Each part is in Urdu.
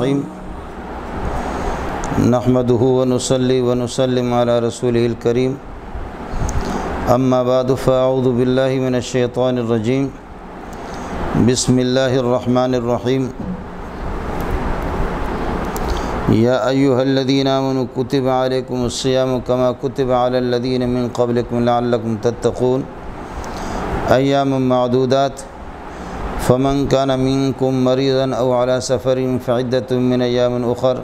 الرحیم نحمده ونصلی ونسلم علی رسوله الکریم اما بعد فاعوذ باللہ من الشیطان الرجیم بسم اللہ الرحمن الرحیم یا ایہا الذین آمنوا کتب علیکم الصیام کما کتب علی الذین من قبلکم لعلکم تتقون ایام معدودات فمن كان منكم مريضا أو على سفر فعدة من أيام أخر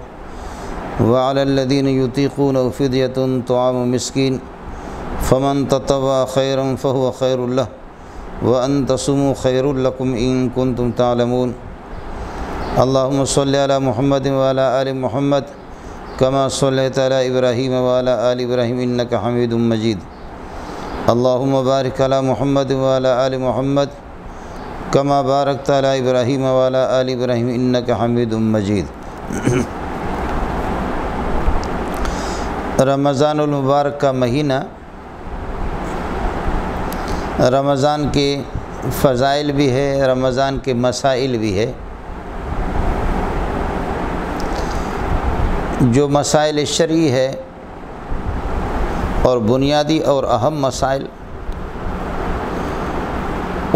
وعلى الذين يطيقونه فدية طعام مسكين فمن تطوع خيرا فهو خير له وأن تصوموا خير لكم إن كنتم تعلمون اللهم صل على محمد وعلى آل محمد كما صليت على إبراهيم وعلى آل إبراهيم إنك حميد مجيد اللهم بارك على محمد وعلى آل محمد کما بارکت علی ابراہیم وعلی آل ابراہیم انک حمید مجید۔ رمضان المبارک کا مہینہ رمضان کے فضائل بھی ہے، رمضان کے مسائل بھی ہے۔ جو مسائل شرعی ہے اور بنیادی اور اہم مسائل،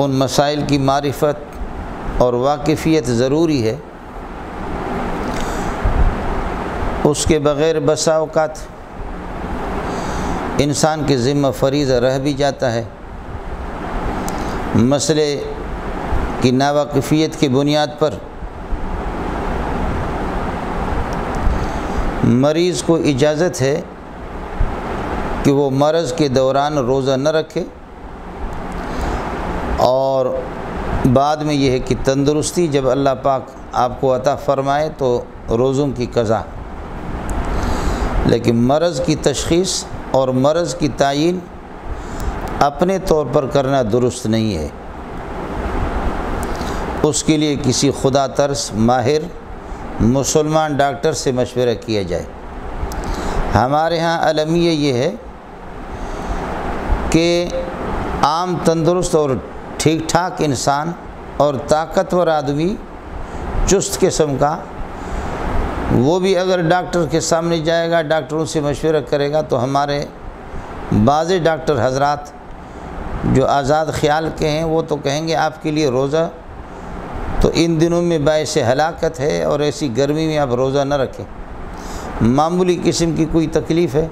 ان مسائل کی معرفت اور واقفیت ضروری ہے۔ اس کے بغیر بسا اوقات انسان کے ذمہ فریضہ رہ بھی جاتا ہے۔ مسئلے کی ناواقفیت کی بنیاد پر مریض کو اجازت ہے کہ وہ مرض کے دوران روزہ نہ رکھے، اور بعد میں یہ ہے کہ تندرستی جب اللہ پاک آپ کو عطا فرمائے تو روزوں کی قضا۔ لیکن مرض کی تشخیص اور مرض کی تعیین اپنے طور پر کرنا درست نہیں ہے۔ اس کے لیے کسی خدا ترس ماہر مسلمان ڈاکٹر سے مشورہ کیا جائے۔ ہمارے ہاں المیہ یہ ہے کہ عام تندرست اور ٹھیک ٹھاک انسان اور طاقتور آدمی، چست قسم کا، وہ بھی اگر ڈاکٹر کے سامنے جائے گا، ڈاکٹروں سے مشورہ کرے گا، تو ہمارے بعض ڈاکٹر حضرات جو آزاد خیال کے ہیں وہ تو کہیں گے آپ کے لیے روزہ تو ان دنوں میں باعث ہلاکت ہے، اور ایسی گرمی میں آپ روزہ نہ رکھیں۔ معمولی قسم کی کوئی تکلیف ہے،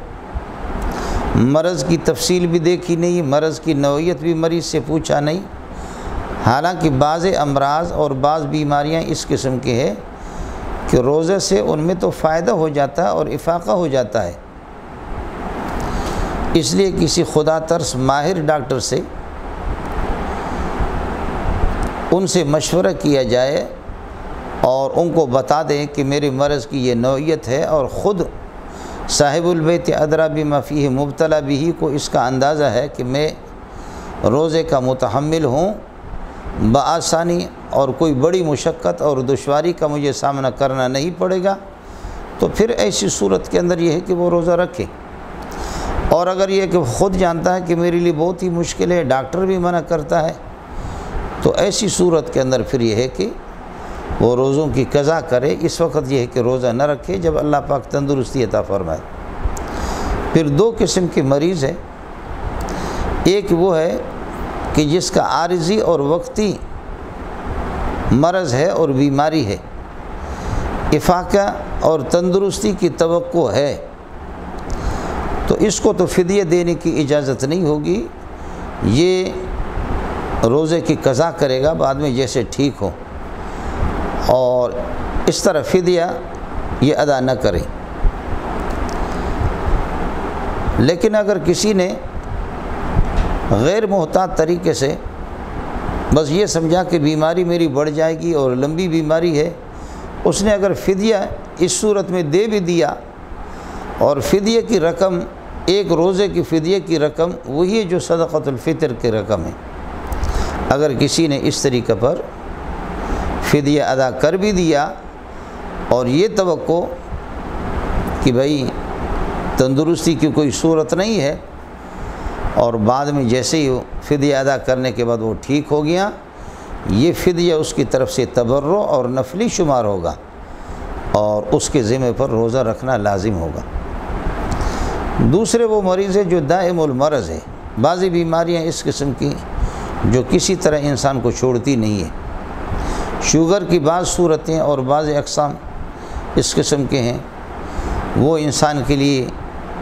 مرض کی تفصیل بھی دیکھی نہیں، مرض کی نوعیت بھی مریض سے پوچھا نہیں۔ حالانکہ بعض امراض اور بعض بیماریاں اس قسم کے ہیں کہ روزے سے ان میں تو فائدہ ہو جاتا ہے اور افاقہ ہو جاتا ہے۔ اس لیے کسی خدا ترس ماہر ڈاکٹر سے ان سے مشورہ کیا جائے اور ان کو بتا دیں کہ میرے مرض کی یہ نوعیت ہے، اور خود صاحب البیت ادری بما فیہ مبتلا بھی کو اس کا اندازہ ہے کہ میں روزے کا متحمل ہوں بآسانی، اور کوئی بڑی مشقت اور دشواری کا مجھے سامنا کرنا نہیں پڑے گا، تو پھر ایسی صورت کے اندر یہ ہے کہ وہ روزہ رکھے۔ اور اگر یہ کہ خود جانتا ہے کہ میرے لیے بہت ہی مشکل ہے، ڈاکٹر بھی منع کرتا ہے، تو ایسی صورت کے اندر پھر یہ ہے کہ وہ روزوں کی قضا کرے۔ اس وقت یہ ہے کہ روزہ نہ رکھے جب اللہ پاک تندرستی عطا فرمائے۔ پھر دو قسم کے مریض ہیں، ایک وہ ہے کہ جس کا عارضی اور وقتی مرض ہے اور بیماری ہے، افاقہ اور تندرستی کی توقع ہے، تو اس کو تو فدیہ دینے کی اجازت نہیں ہوگی، یہ روزے کی قضا کرے گا بعد میں جیسے ٹھیک ہو، اور اس طرح فدیہ یہ ادا نہ کرے۔ لیکن اگر کسی نے غیر محتاط طریقے سے بس یہ سمجھا کہ بیماری میری بڑھ جائے گی اور لمبی بیماری ہے، اس نے اگر فدیہ اس صورت میں دے بھی دیا، اور فدیہ کی رقم ایک روزے کی فدیہ کی رقم وہی ہے جو صدقۃ الفطر کی رقم ہے، اگر کسی نے اس طریقے پر فدیہ ادا کر بھی دیا اور یہ توقع کہ بھائی تندرستی کی کوئی صورت نہیں ہے، اور بعد میں جیسے ہی فدیہ ادا کرنے کے بعد وہ ٹھیک ہو گیا، یہ فدیہ اس کی طرف سے تبرع اور نفلی شمار ہوگا، اور اس کے ذمہ پر روزہ رکھنا لازم ہوگا۔ دوسرے وہ مریض ہے جو دائم المرض ہے، بعضی بیماریاں اس قسم کی جو کسی طرح انسان کو چھوڑتی نہیں ہے۔ شوگر کی بعض صورتیں اور بعض اقسام اس قسم کے ہیں، وہ انسان کے لیے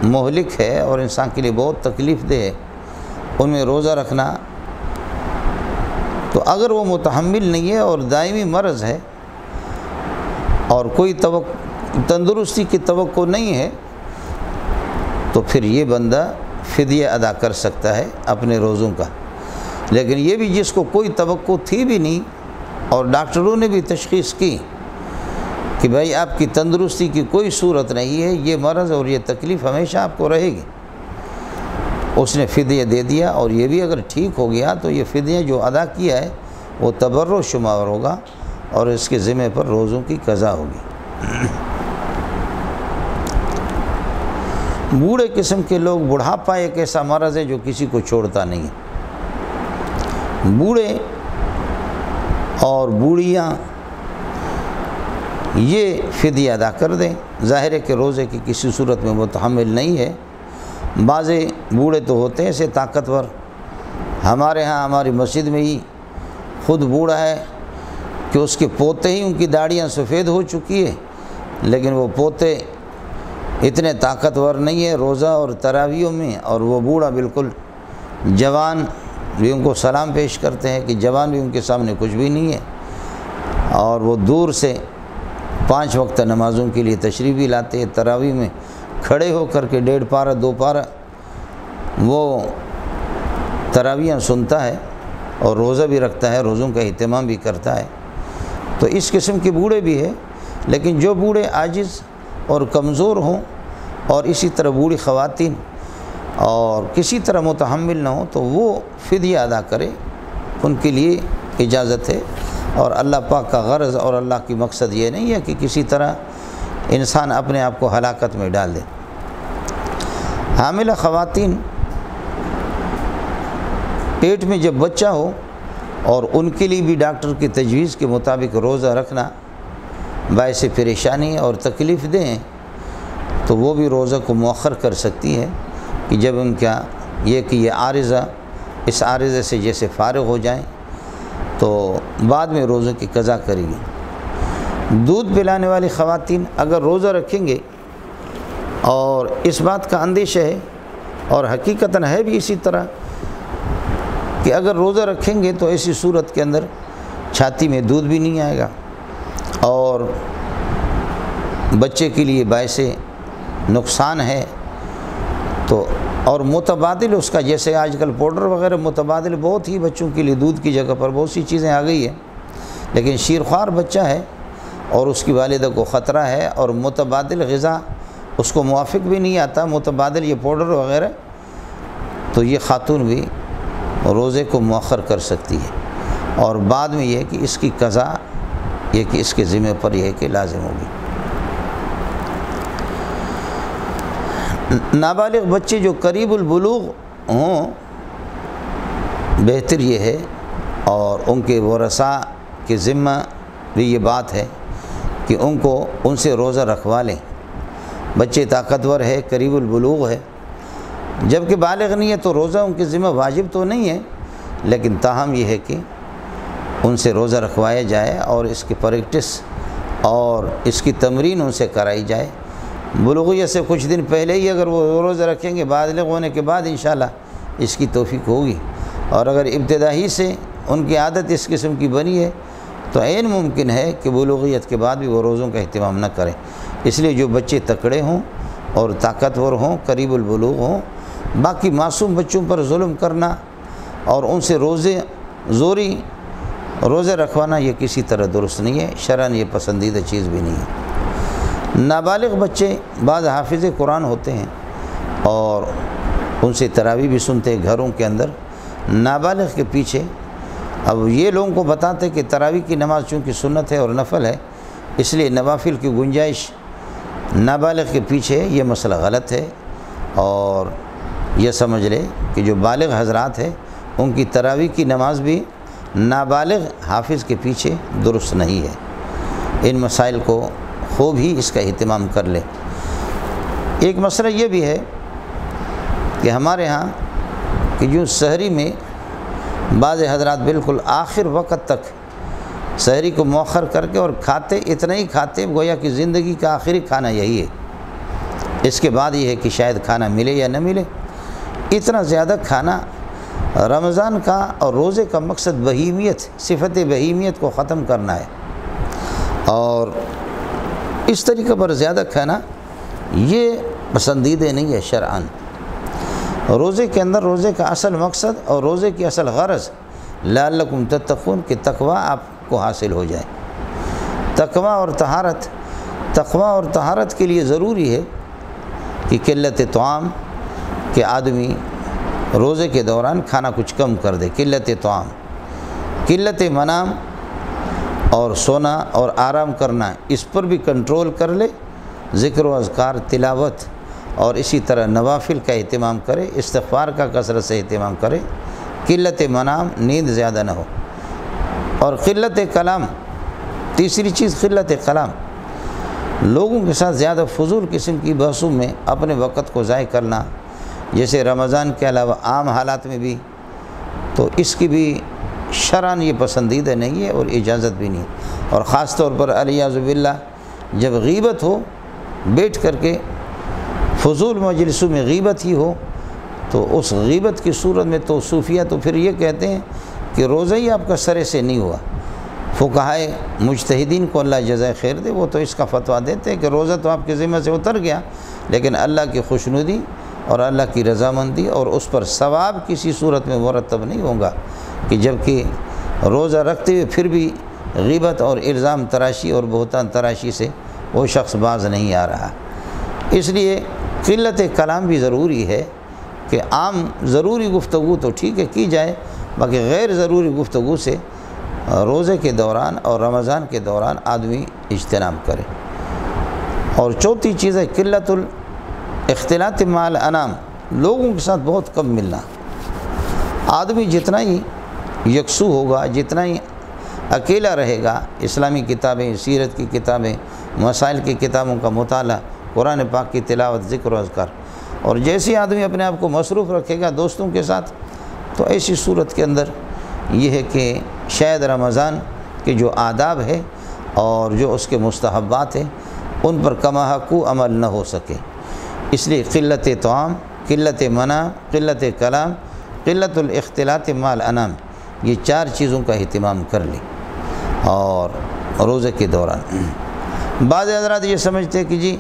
مہلک ہے اور انسان کے لیے بہت تکلیف دہ ہے، ان میں روزہ رکھنا۔ تو اگر وہ متحمل نہیں ہے اور دائمی مرض ہے اور کوئی تندرستی کی توقع نہیں ہے، تو پھر یہ بندہ فدیہ ادا کر سکتا ہے اپنے روزوں کا۔ لیکن یہ بھی جس کو کوئی توقع تھی بھی نہیں اور ڈاکٹروں نے بھی تشخیص کی کہ بھائی آپ کی تندرستی کی کوئی صورت نہیں ہے، یہ مرض اور یہ تکلیف ہمیشہ آپ کو رہے گی، اس نے فدیہ دے دیا اور یہ بھی اگر ٹھیک ہو گیا تو یہ فدیہ جو ادا کیا ہے وہ تبرع شمار ہوگا اور اس کے ذمہ پر روزوں کی قضا ہوگی۔ بوڑھے قسم کے لوگ، بڑھاپا ایک ایسا مرض ہے جو کسی کو چھوڑتا نہیں ہے۔ بوڑھے اور بوڑھیاں یہ فدیہ ادا کر دیں، ظاہر ہے کہ روزے کی کسی صورت میں متحمل نہیں ہے۔ بعض بوڑھے تو ہوتے ہیں ایسے طاقتور، ہمارے ہاں ہماری مسجد میں ہی خود بوڑھا ہے کہ اس کے پوتے ہی ان کی داڑھیاں سفید ہو چکی ہے، لیکن وہ پوتے اتنے طاقتور نہیں ہے روزہ اور تراویحوں میں، اور وہ بوڑھا بالکل جوان بھی ان کو سلام پیش کرتے ہیں کہ جوان بھی ان کے سامنے کچھ بھی نہیں ہے، اور وہ دور سے 5 وقت نمازوں کے لیے تشریف بھی لاتے ہیں۔ تراویح میں کھڑے ہو کر کے 1.5 پارہ 2 پارہ وہ تراویحاں سنتا ہے اور روزہ بھی رکھتا ہے، روزوں کا اہتمام بھی کرتا ہے۔ تو اس قسم کے بوڑھے بھی ہیں، لیکن جو بوڑھے عاجز اور کمزور ہوں اور اسی طرح بوڑھی خواتین اور کسی طرح متحمل نہ ہوں تو وہ فدیہ ادا کرے، ان کے لیے اجازت ہے۔ اور اللہ پاک کا غرض اور اللہ کی مقصد یہ نہیں ہے کہ کسی طرح انسان اپنے آپ کو ہلاکت میں ڈال دے۔ حاملہ خواتین، پیٹ میں جب بچہ ہو اور ان کے لیے بھی ڈاکٹر کی تجویز کے مطابق روزہ رکھنا باعث پریشانی اور تکلیف دیں تو وہ بھی روزہ کو مؤخر کر سکتی ہے کہ جب ان کا یہ عارضہ، اس عارضے سے جیسے فارغ ہو جائیں تو بعد میں روزوں کی قضا کرے گی۔ دودھ پلانے والی خواتین اگر روزہ رکھیں گے اور اس بات کا اندیشہ ہے اور حقیقتاً ہے بھی اسی طرح کہ اگر روزہ رکھیں گے تو ایسی صورت کے اندر چھاتی میں دودھ بھی نہیں آئے گا اور بچے کے لیے باعث نقصان ہے، تو اور متبادل اس کا، جیسے آج کل پاؤڈر وغیرہ متبادل بہت ہی بچوں کے لیے دودھ کی جگہ پر بہت سی چیزیں آ گئی ہیں، لیکن شیرخوار بچہ ہے اور اس کی والدہ کو خطرہ ہے اور متبادل غذا اس کو موافق بھی نہیں آتا، متبادل یہ پاؤڈر وغیرہ، تو یہ خاتون بھی روزے کو مؤخر کر سکتی ہے اور بعد میں یہ کہ اس کی قضا یہ کہ اس کے ذمہ پر یہ ہے کہ لازم ہوگی۔ نابالغ بچے جو قریب البلوغ ہوں، بہتر یہ ہے اور ان کے ورثاء کے ذمہ بھی یہ بات ہے کہ ان سے روزہ رکھوا لیں۔ بچے طاقتور ہے، قریب البلوغ ہے، جبکہ بالغ نہیں ہے تو روزہ ان کے ذمہ واجب تو نہیں ہے، لیکن تاہم یہ ہے کہ ان سے روزہ رکھوایا جائے اور اس کی پریکٹس اور اس کی تمرین ان سے کرائی جائے۔ بلوغیت سے کچھ دن پہلے ہی اگر وہ روزہ رکھیں گے، بالغ ہونے کے بعد انشاءاللہ اس کی توفیق ہوگی، اور اگر ابتدائی سے ان کی عادت اس قسم کی بنی ہے تو عین ممکن ہے کہ بلوغیت کے بعد بھی وہ روزوں کا اہتمام نہ کریں۔ اس لیے جو بچے تکڑے ہوں اور طاقتور ہوں، قریب البلوغ ہوں، باقی معصوم بچوں پر ظلم کرنا اور ان سے روزے رکھوانا یہ کسی طرح درست نہیں ہے، شرعاً یہ پسندیدہ چیز بھی نہیں ہے۔ نابالغ بچے بعض حافظ قرآن ہوتے ہیں اور ان سے تراویح بھی سنتے ہیں گھروں کے اندر، نابالغ کے پیچھے اب یہ لوگوں کو بتاتے کہ تراویح کی نماز چونکہ سنت ہے اور نفل ہے، اس لیے نوافل کی گنجائش نابالغ کے پیچھے یہ مسئلہ غلط ہے، اور یہ سمجھ لے کہ جو بالغ حضرات ہیں ان کی تراویح کی نماز بھی نابالغ حافظ کے پیچھے درست نہیں ہے۔ ان مسائل کو خوب ہی اس کا اہتمام کر لے۔ ایک مسئلہ یہ بھی ہے کہ ہمارے ہاں کہ جو سحری میں بعض حضرات بالکل آخر وقت تک سحری کو مؤخر کر کے اور کھاتے اتنا ہی کھاتے گویا کہ زندگی کا آخری کھانا یہی ہے، اس کے بعد یہ ہے کہ شاید کھانا ملے یا نہ ملے۔ اتنا زیادہ کھانا رمضان کا اور روزے کا مقصد بہیمیت، صفت بہیمیت کو ختم کرنا ہے، اور اس طریقے پر زیادہ کھانا یہ پسندیدہ نہیں ہے شرعاً۔ روزے کے اندر روزے کا اصل مقصد اور روزے کی اصل غرض لعلکم تتقون کہ تقوی آپ کو حاصل ہو جائے۔ تقوی اور طہارت کے لیے ضروری ہے کہ قلت طعام، کہ آدمی روزے کے دوران کھانا کچھ کم کر دے، قلت طعام، قلت منام اور سونا اور آرام کرنا، اس پر بھی کنٹرول کر لے، ذکر و اذکار، تلاوت اور اسی طرح نوافل کا اہتمام کرے، استغفار کا کثرت سے اہتمام کرے، قلت منام، نیند زیادہ نہ ہو، اور قلت کلام، تیسری چیز قلت کلام، لوگوں کے ساتھ زیادہ فضول قسم کی بحثوں میں اپنے وقت کو ضائع کرنا، جیسے رمضان کے علاوہ عام حالات میں بھی، تو اس کی بھی شرعاً یہ پسندیدہ نہیں ہے اور اجازت بھی نہیں، اور خاص طور پر علیاذ باللہ جب غیبت ہو، بیٹھ کر کے فضول مجلسوں میں غیبت ہی ہو، تو اس غیبت کی صورت میں تو صوفیہ تو پھر یہ کہتے ہیں کہ روزہ ہی آپ کا سرے سے نہیں ہوا۔ فقہائے مجتہدین کو اللہ جزائے خیر دے، وہ تو اس کا فتویٰ دیتے ہیں کہ روزہ تو آپ کے ذمہ سے اتر گیا، لیکن اللہ کی خوشنودی اور اللہ کی رضامندی اور اس پر ثواب کسی صورت میں مرتب نہیں ہوگا، کہ جبکہ روزہ رکھتے ہوئے پھر بھی غیبت اور الزام تراشی اور بہتان تراشی سے وہ شخص باز نہیں آ رہا۔ اس لیے قلت کلام بھی ضروری ہے، کہ عام ضروری گفتگو تو ٹھیک ہے کی جائے، باقی غیر ضروری گفتگو سے روزے کے دوران اور رمضان کے دوران آدمی اجتناب کرے۔ اور چوتھی چیز ہے قلت الاختلاط مع الانام، لوگوں کے ساتھ بہت کم ملنا۔ آدمی جتنا ہی یکسو ہوگا، جتنا ہی اکیلا رہے گا، اسلامی کتابیں، سیرت کی کتابیں، مسائل کی کتابوں کا مطالعہ، قرآن پاک کی تلاوت، ذکر و اذکار، اور جیسے آدمی اپنے آپ کو مصروف رکھے گا دوستوں کے ساتھ، تو ایسی صورت کے اندر یہ ہے کہ شاید رمضان کے جو آداب ہے اور جو اس کے مستحبات ہیں ان پر کما حقو عمل نہ ہو سکے۔ اس لیے قلت طعام، قلت منع، قلت کلام، قلت الاختلاط مع الانام، یہ چار چیزوں کا اہتمام کر لی اور روزے کے دوران۔ بعض حضرات یہ سمجھتے کہ جی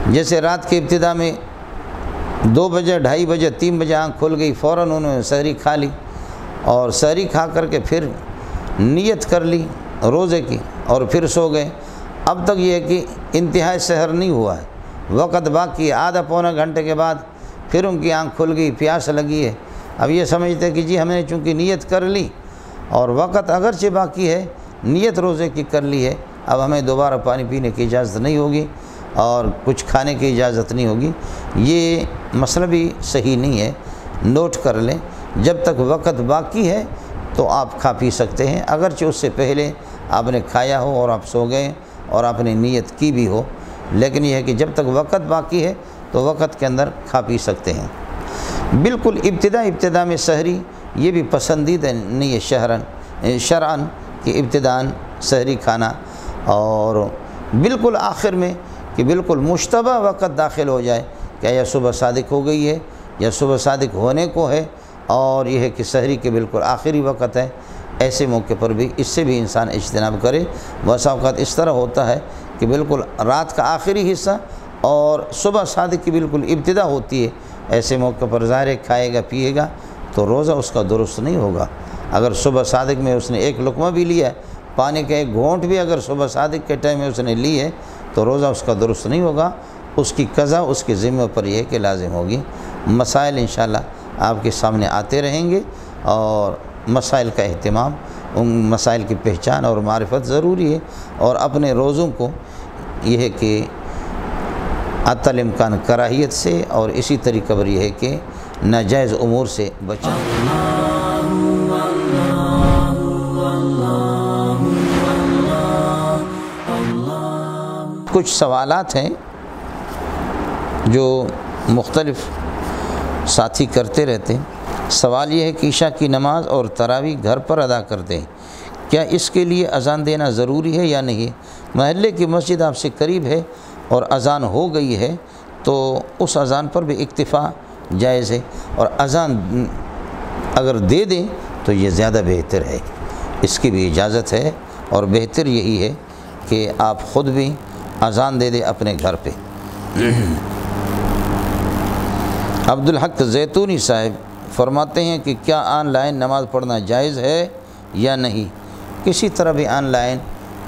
جیسے رات کے ابتدا میں 2 بجے، 2:30 بجے، 3 بجے آنکھ کھل گئی، فوراً انہوں نے سحری کھا لی، اور سحری کھا کر کے پھر نیت کر لی روزے کی اور پھر سو گئے۔ اب تک یہ ہے کہ انتہائی سحر نہیں ہوا ہے، وقت باقی ہے، آدھا پونا گھنٹے کے بعد پھر ان کی آنکھ کھل گئی، پیاس لگی ہے۔ اب یہ سمجھتے کہ جی ہم نے چونکہ نیت کر لی اور وقت اگرچہ باقی ہے، نیت روزے کی کر لی ہے، اب ہمیں دوبارہ پانی پینے کی اجازت نہیں ہوگی اور کچھ کھانے کی اجازت نہیں ہوگی۔ یہ مسئلہ بھی صحیح نہیں ہے، نوٹ کر لیں، جب تک وقت باقی ہے تو آپ کھا پی سکتے ہیں، اگرچہ اس سے پہلے آپ نے کھایا ہو اور آپ سو گئے اور آپ نے نیت کی بھی ہو، لیکن یہ ہے کہ جب تک وقت باقی ہے تو وقت کے اندر کھا پی سکتے ہیں۔ بالکل ابتدا میں سحری یہ بھی پسندیدہ نہیں ہے شرعاً کہ ابتداً سحری کھانا، اور بالکل آخر میں کہ بالکل مشتبہ وقت داخل ہو جائے کہ یا صبح صادق ہو گئی ہے یا صبح صادق ہونے کو ہے، اور یہ ہے کہ سحری کے بالکل آخری وقت ہے، ایسے موقع پر بھی اس سے بھی انسان اجتناب کرے۔ بعض اوقات اس طرح ہوتا ہے کہ بالکل رات کا آخری حصہ اور صبح صادق کی بالکل ابتدا ہوتی ہے، ایسے موقع پر ظاہر کھائے گا پیے گا تو روزہ اس کا درست نہیں ہوگا۔ اگر صبح صادق میں اس نے ایک لقمہ بھی لیا ہے، پانی کا ایک گھونٹ بھی اگر صبح صادق کے ٹائم میں اس نے لی ہے تو روزہ اس کا درست نہیں ہوگا، اس کی قضا اس کے ذمہ پر یہ کہ لازم ہوگی۔ مسائل انشاءاللہ آپ کے سامنے آتے رہیں گے، اور مسائل کا اہتمام، ان مسائل کی پہچان اور معرفت ضروری ہے، اور اپنے روزوں کو یہ ہے کہ عطا الامکان کراہیت سے اور اسی طریقے پر یہ ہے کہ ناجائز امور سے بچیں۔ کچھ سوالات ہیں جو مختلف ساتھی کرتے رہتے ہیں۔ سوال یہ ہے کہ عشاء کی نماز اور تراویح گھر پر ادا کرتے ہیں، کیا اس کے لیے اذان دینا ضروری ہے یا نہیں؟ محلے کی مسجد آپ سے قریب ہے اور اذان ہو گئی ہے تو اس اذان پر بھی اکتفا جائز ہے، اور اذان اگر دے دیں تو یہ زیادہ بہتر ہے، اس کی بھی اجازت ہے، اور بہتر یہی ہے کہ آپ خود بھی اذان دے دیں اپنے گھر پہ۔ عبدالحق زیتونی صاحب فرماتے ہیں کہ کیا آن لائن نماز پڑھنا جائز ہے یا نہیں؟ کسی طرح بھی آن لائن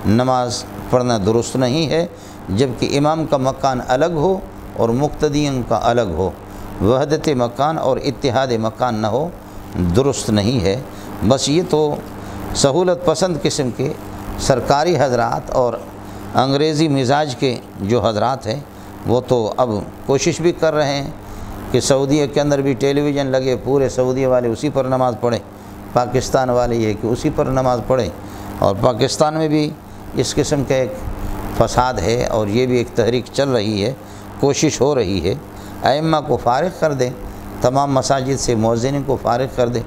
نماز پڑھنا درست نہیں ہے، جبکہ امام کا مکان الگ ہو اور مقتدیوں کا الگ ہو، وحدت مکان اور اتحاد مکان نہ ہو، درست نہیں ہے۔ بس یہ تو سہولت پسند قسم کے سرکاری حضرات اور انگریزی مزاج کے جو حضرات ہیں وہ تو اب کوشش بھی کر رہے ہیں کہ سعودیہ کے اندر بھی ٹیلی ویژن لگے، پورے سعودیہ والے اسی پر نماز پڑھیں، پاکستان والے یہ کہ اسی پر نماز پڑھیں، اور پاکستان میں بھی اس قسم کا ایک فساد ہے، اور یہ بھی ایک تحریک چل رہی ہے، کوشش ہو رہی ہے۔ ائمہ کو فارغ کر دیں، تمام مساجد سے مؤذنین کو فارغ کر دیں،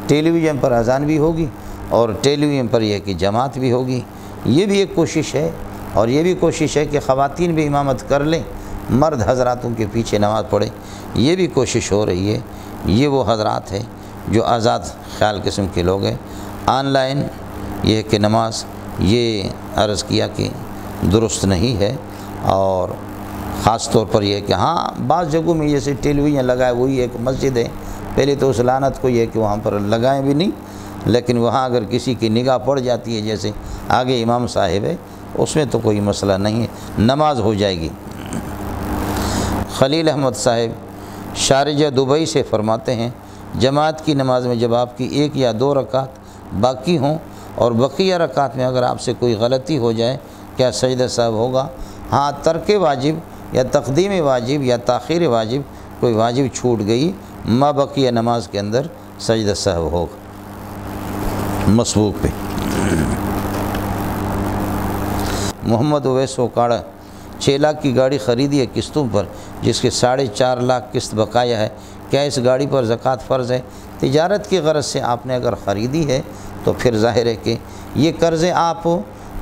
ٹیلی ویژن پر اذان بھی ہوگی اور ٹیلی ویژن پر یہ کہ جماعت بھی ہوگی، یہ بھی ایک کوشش ہے۔ اور یہ بھی کوشش ہے کہ خواتین بھی امامت کر لیں، مرد حضراتوں کے پیچھے نماز پڑھیں، یہ بھی کوشش ہو رہی ہے۔ یہ وہ حضرات ہیں جو آزاد خیال قسم کے لوگ ہیں۔ آن لائن یہ کہ نماز یہ عرض کیا کہ درست نہیں ہے، اور خاص طور پر یہ کہ ہاں بعض جگہوں میں جیسے ٹیلی ویژن لگائے وہی ایک مسجد ہے، پہلے تو اس لعنت کو یہ کہ وہاں پر لگائیں بھی نہیں، لیکن وہاں اگر کسی کی نگاہ پڑ جاتی ہے جیسے آگے امام صاحب ہے، اس میں تو کوئی مسئلہ نہیں ہے، نماز ہو جائے گی۔ خلیل احمد صاحب شارجہ دبئی سے فرماتے ہیں جماعت کی نماز میں جب آپ کی 1 یا 2 رکعت باقی ہوں اور بقیہ رکعت میں اگر آپ سے کوئی غلطی ہو جائے کیا سجدہ سہو ہوگا؟ ہاں، ترک واجب یا تقدیم واجب یا تاخیر واجب کوئی واجب چھوٹ گئی، ما بقیہ نماز کے اندر سجدہ سہو ہوگا مسبوق پہ۔ محمد اویس وکاڑا 6 لاکھ کی گاڑی خریدی ہے قسطوں پر، جس کے 4.5 لاکھ قسط بقایا ہے، کیا اس گاڑی پر زکوٰۃ فرض ہے؟ تجارت کی غرض سے آپ نے اگر خریدی ہے تو پھر ظاہر ہے کہ یہ قرضے آپ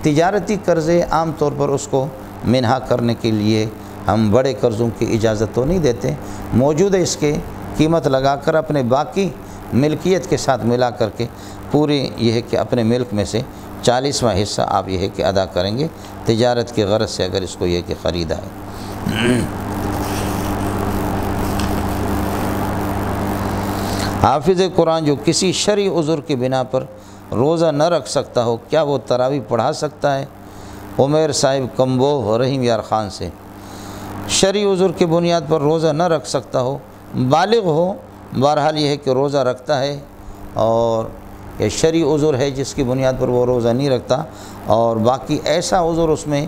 تجارتی قرضے عام طور پر اس کو منہا کرنے کے لیے ہم بڑے قرضوں کی اجازت تو نہیں دیتے، موجود ہے اس کے قیمت لگا کر اپنے باقی ملکیت کے ساتھ ملا کر کے پورے یہ ہے کہ اپنے ملک میں سے 40واں حصہ آپ یہ ہے کہ ادا کریں گے، تجارت کی غرض سے اگر اس کو یہ کہ خریدا ہے۔ حافظ قرآن جو کسی شرعی عذر کی بنا پر روزہ نہ رکھ سکتا ہو، کیا وہ تراویح پڑھا سکتا ہے؟ عمیر صاحب کمبو رحیم یار خان سے۔ شرعی عذر کی بنیاد پر روزہ نہ رکھ سکتا ہو، بالغ ہو، بہرحال یہ ہے کہ روزہ رکھتا ہے، اور یہ شرعی عذر ہے جس کی بنیاد پر وہ روزہ نہیں رکھتا، اور باقی ایسا عذر اس میں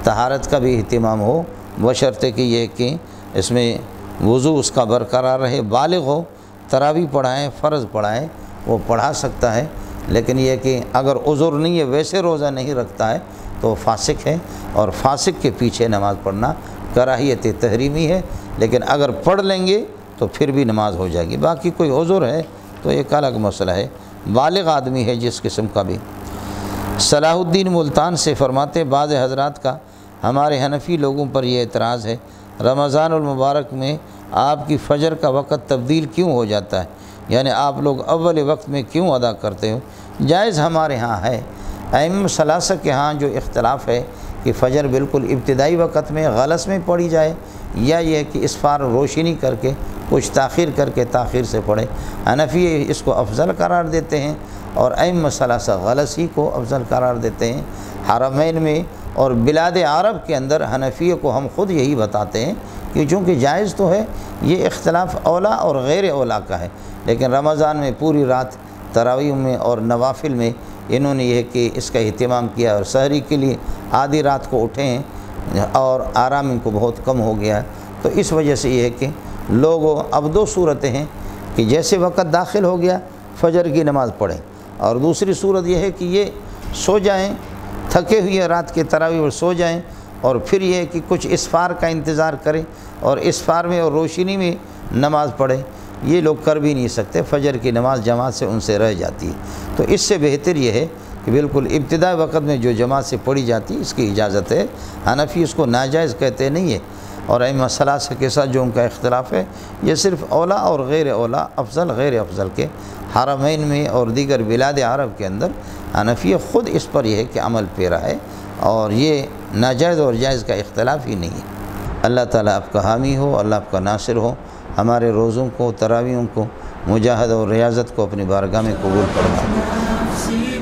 طہارت کا بھی اہتمام ہو، بشرطے کہ یہ کہ اس میں وضو اس کا برقرار رہے، بالغ ہو، تراویح پڑھائیں، فرض پڑھائیں، وہ پڑھا سکتا ہے۔ لیکن یہ کہ اگر عذر نہیں ہے، ویسے روزہ نہیں رکھتا ہے تو فاسق ہے، اور فاسق کے پیچھے نماز پڑھنا کراہیت تحریمی ہے، لیکن اگر پڑھ لیں گے تو پھر بھی نماز ہو جائے گی۔ باقی کوئی عذر ہے تو ایک الگ مسئلہ ہے، بالغ آدمی ہے جس قسم کا بھی۔ صلاح الدین ملتان سے فرماتے بعض حضرات کا ہمارے حنفی لوگوں پر یہ اعتراض ہے، رمضان المبارک میں آپ کی فجر کا وقت تبدیل کیوں ہو جاتا ہے؟ یعنی آپ لوگ اول وقت میں کیوں ادا کرتے ہو؟ جائز ہمارے ہاں ہے، ائمہ ثلاثہ کے ہاں جو اختلاف ہے کہ فجر بالکل ابتدائی وقت میں غلس میں پڑھی جائے، یا یہ کہ اسفار روشنی کر کے کچھ تاخیر کر کے تاخیر سے پڑھے۔ حنفی اس کو افضل قرار دیتے ہیں، اور ائمہ ثلاثہ غلس ہی کو افضل قرار دیتے ہیں۔ حرمین میں اور بلاد عرب کے اندر حنفیہ کو ہم خود یہی بتاتے ہیں کہ چونکہ جائز تو ہے، یہ اختلاف اولا اور غیر اولا کا ہے، لیکن رمضان میں پوری رات تراویح میں اور نوافل میں انہوں نے یہ کہ اس کا اہتمام کیا، اور سحری کے لیے آدھی رات کو اٹھے ہیں اور آرام ان کو بہت کم ہو گیا ہے، تو اس وجہ سے یہ ہے کہ لوگوں اب 2 صورتیں ہیں کہ جیسے وقت داخل ہو گیا فجر کی نماز پڑھیں، اور دوسری صورت یہ ہے کہ یہ سو جائیں، تھکے ہوئے رات کے تراویح اور سو جائیں، اور پھر یہ کہ کچھ اسفار کا انتظار کرے اور اسفار میں اور روشنی میں نماز پڑھے، یہ لوگ کر بھی نہیں سکتے، فجر کی نماز جماعت سے ان سے رہ جاتی ہے۔ تو اس سے بہتر یہ ہے کہ بالکل ابتدائی وقت میں جو جماعت سے پڑھی جاتی ہے اس کی اجازت ہے۔ حنفی اس کو ناجائز کہتے نہیں ہے، اور ائمہ ثلاثہ کے ساتھ جو ان کا اختلاف ہے یہ صرف اولا اور غیر اولا، افضل غیر افضل کے، حرمین میں اور دیگر بلاد عرب کے اندر حنفی خود اس پر یہ ہے کہ عمل پیرا ہے، اور یہ ناجائز اور جائز کا اختلاف ہی نہیں ہے۔ اللہ تعالیٰ آپ کا حامی ہو، اللہ آپ کا ناصر ہو، ہمارے روزوں کو، تراویحوں کو، مجاہدہ اور ریاضت کو اپنی بارگاہ میں قبول فرمائے۔